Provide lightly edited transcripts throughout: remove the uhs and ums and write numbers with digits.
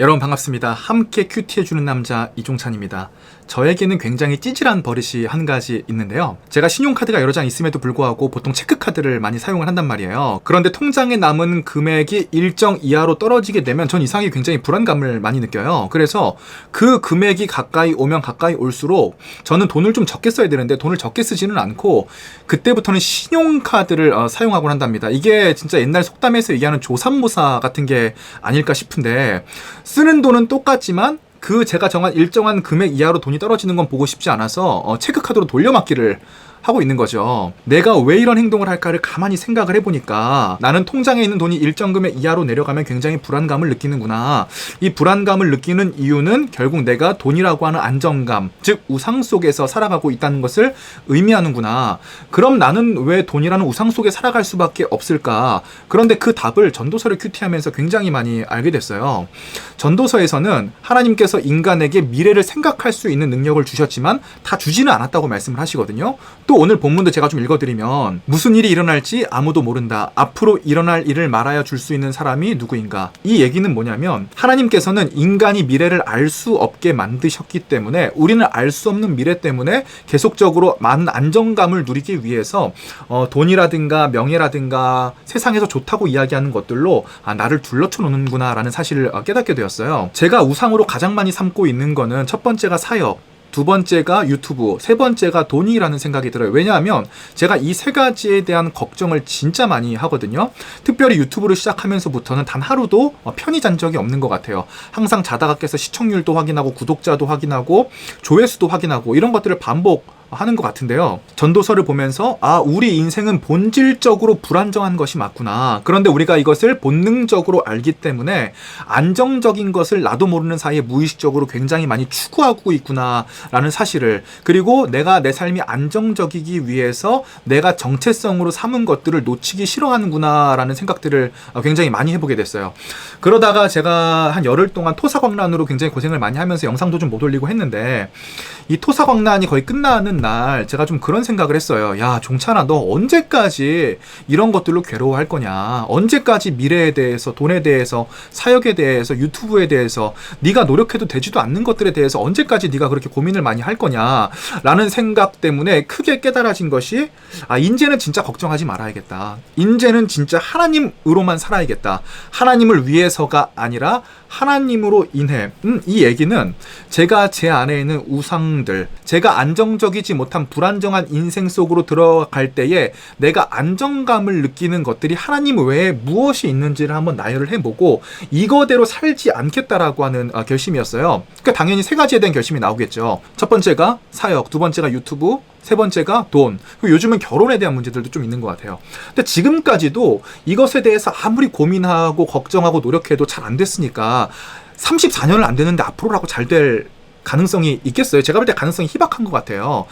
여러분 반갑습니다. 함께 큐티해주는 남자 이종찬입니다. 저에게는 굉장히 찌질한 버릇이 한 가지 있는데요. 제가 신용카드가 여러 장 있음에도 불구하고 보통 체크카드를 많이 사용을 한단 말이에요. 그런데 통장에 남은 금액이 일정 이하로 떨어지게 되면 전 이상하게 굉장히 불안감을 많이 느껴요. 그래서 그 금액이 가까이 오면 가까이 올수록 저는 돈을 좀 적게 써야 되는데 돈을 적게 쓰지는 않고 그때부터는 신용카드를 사용하곤 한답니다. 이게 진짜 옛날 속담에서 얘기하는 조삼모사 같은 게 아닐까 싶은데, 쓰는 돈은 똑같지만 제가 정한 일정한 금액 이하로 돈이 떨어지는 건 보고 싶지 않아서 체크카드로 돌려막기를 하고 있는 거죠. 내가 왜 이런 행동을 할까를 가만히 생각을 해보니까 나는 통장에 있는 돈이 일정 금액 이하로 내려가면 굉장히 불안감을 느끼는구나. 이 불안감을 느끼는 이유는 결국 내가 돈이라고 하는 안정감, 즉 우상 속에서 살아가고 있다는 것을 의미하는구나. 그럼 나는 왜 돈이라는 우상 속에 살아갈 수밖에 없을까? 그런데 그 답을 전도서를 큐티하면서 굉장히 많이 알게 됐어요. 전도서에서는 하나님께서 인간에게 미래를 생각할 수 있는 능력을 주셨지만 다 주지는 않았다고 말씀을 하시거든요. 또 오늘 본문도 제가 좀 읽어드리면, 무슨 일이 일어날지 아무도 모른다. 앞으로 일어날 일을 말하여 줄 수 있는 사람이 누구인가? 이 얘기는 뭐냐면, 하나님께서는 인간이 미래를 알 수 없게 만드셨기 때문에, 우리는 알 수 없는 미래 때문에 계속적으로 많은 안정감을 누리기 위해서 돈이라든가 명예라든가 세상에서 좋다고 이야기하는 것들로 나를 둘러쳐 놓는구나 라는 사실을 깨닫게 되었어요. 제가 우상으로 가장 많이 삼고 있는 거는 첫 번째가 사역, 두 번째가 유튜브, 세 번째가 돈이라는 생각이 들어요. 왜냐하면 제가 이 세 가지에 대한 걱정을 진짜 많이 하거든요. 특별히 유튜브를 시작하면서부터는 단 하루도 편히 잔 적이 없는 것 같아요. 항상 자다가 깨서 시청률도 확인하고 구독자도 확인하고 조회수도 확인하고 이런 것들을 반복하는 것 같은데요. 전도서를 보면서 우리 인생은 본질적으로 불안정한 것이 맞구나. 그런데 우리가 이것을 본능적으로 알기 때문에 안정적인 것을 나도 모르는 사이에 무의식적으로 굉장히 많이 추구하고 있구나 라는 사실을, 그리고 내가 내 삶이 안정적이기 위해서 내가 정체성으로 삼은 것들을 놓치기 싫어하는구나 라는 생각들을 굉장히 많이 해보게 됐어요. 그러다가 제가 한 열흘 동안 토사광란으로 굉장히 고생을 많이 하면서 영상도 좀 못 올리고 했는데, 이 토사광란이 거의 끝나는 날 제가 좀 그런 생각을 했어요. 야, 종찬아, 너 언제까지 이런 것들로 괴로워할 거냐? 언제까지 미래에 대해서, 돈에 대해서, 사역에 대해서, 유튜브에 대해서, 네가 노력해도 되지도 않는 것들에 대해서 언제까지 네가 그렇게 고민을 많이 할 거냐? 라는 생각 때문에 크게 깨달아진 것이, 이제는 진짜 걱정하지 말아야겠다. 이제는 진짜 하나님으로만 살아야겠다. 하나님을 위해서가 아니라 하나님으로 인해. 이 얘기는 제가 제 안에 있는 우상들, 제가 안정적이지 못한 불안정한 인생 속으로 들어갈 때에 내가 안정감을 느끼는 것들이 하나님 외에 무엇이 있는지를 한번 나열을 해보고 이거대로 살지 않겠다라고 하는 결심이었어요. 그러니까 당연히 세 가지에 대한 결심이 나오겠죠. 첫 번째가 사역, 두 번째가 유튜브, 세 번째가 돈, 그리고 요즘은 결혼에 대한 문제들도 좀 있는 것 같아요. 근데 지금까지도 이것에 대해서 아무리 고민하고 걱정하고 노력해도 잘 안 됐으니까 34년을 안 되는데 앞으로라고 잘 될 가능성이 있겠어요? 제가 볼 때 가능성이 희박한 것 같아요.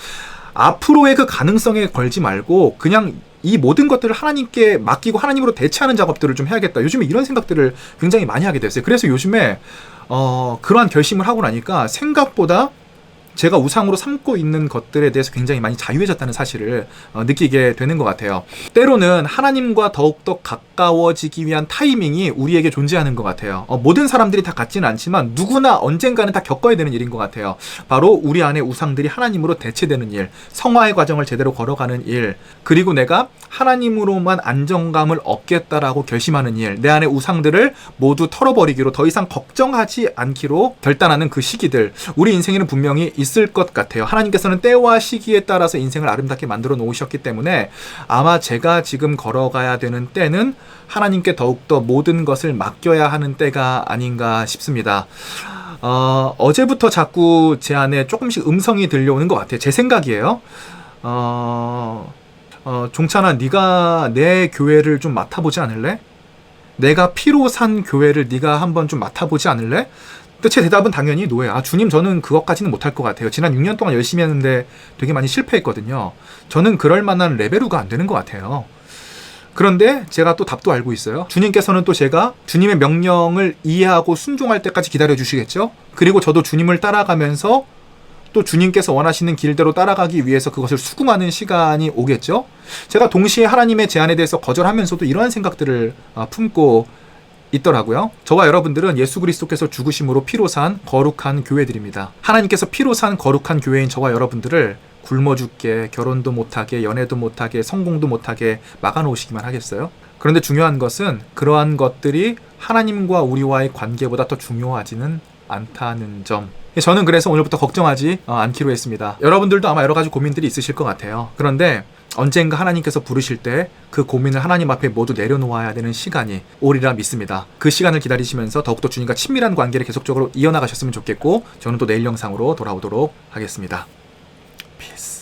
앞으로의 그 가능성에 걸지 말고 그냥 이 모든 것들을 하나님께 맡기고 하나님으로 대체하는 작업들을 좀 해야겠다. 요즘에 이런 생각들을 굉장히 많이 하게 됐어요. 그래서 요즘에 그러한 결심을 하고 나니까 생각보다 제가 우상으로 삼고 있는 것들에 대해서 굉장히 많이 자유해졌다는 사실을 느끼게 되는 것 같아요. 때로는 하나님과 더욱더 가까워지기 위한 타이밍이 우리에게 존재하는 것 같아요. 모든 사람들이 다 같지는 않지만 누구나 언젠가는 다 겪어야 되는 일인 것 같아요. 바로 우리 안에 우상들이 하나님으로 대체되는 일, 성화의 과정을 제대로 걸어가는 일, 그리고 내가 하나님으로만 안정감을 얻겠다라고 결심하는 일, 내 안에 우상들을 모두 털어버리기로, 더 이상 걱정하지 않기로 결단하는 그 시기들, 우리 인생에는 분명히 있을 것 같아요. 하나님께서는 때와 시기에 따라서 인생을 아름답게 만들어 놓으셨기 때문에 아마 제가 지금 걸어가야 되는 때는 하나님께 더욱더 모든 것을 맡겨야 하는 때가 아닌가 싶습니다. 어제부터 자꾸 제 안에 조금씩 음성이 들려오는 것 같아요. 제 생각이에요. 종찬아, 네가 내 교회를 좀 맡아보지 않을래? 내가 피로 산 교회를 네가 한번 좀 맡아보지 않을래? 근데 제 대답은 당연히 노예야. 주님, 저는 그것까지는 못할 것 같아요. 지난 6년 동안 열심히 했는데 되게 많이 실패했거든요. 저는 그럴 만한 레벨우가 안 되는 것 같아요. 그런데 제가 또 답도 알고 있어요. 주님께서는 또 제가 주님의 명령을 이해하고 순종할 때까지 기다려 주시겠죠? 그리고 저도 주님을 따라가면서 또 주님께서 원하시는 길대로 따라가기 위해서 그것을 수긍하는 시간이 오겠죠? 제가 동시에 하나님의 제안에 대해서 거절하면서도 이러한 생각들을 품고 있더라고요. 저와 여러분들은 예수 그리스도께서 죽으심으로 피로 산 거룩한 교회들입니다. 하나님께서 피로 산 거룩한 교회인 저와 여러분들을 굶어 죽게, 결혼도 못하게, 연애도 못하게, 성공도 못하게 막아놓으시기만 하겠어요? 그런데 중요한 것은 그러한 것들이 하나님과 우리와의 관계보다 더 중요하지는 않다는 점. 저는 그래서 오늘부터 걱정하지 않기로 했습니다. 여러분들도 아마 여러 가지 고민들이 있으실 것 같아요. 그런데 언젠가 하나님께서 부르실 때 그 고민을 하나님 앞에 모두 내려놓아야 되는 시간이 오리라 믿습니다. 그 시간을 기다리시면서 더욱더 주님과 친밀한 관계를 계속적으로 이어나가셨으면 좋겠고, 저는 또 내일 영상으로 돌아오도록 하겠습니다. Peace.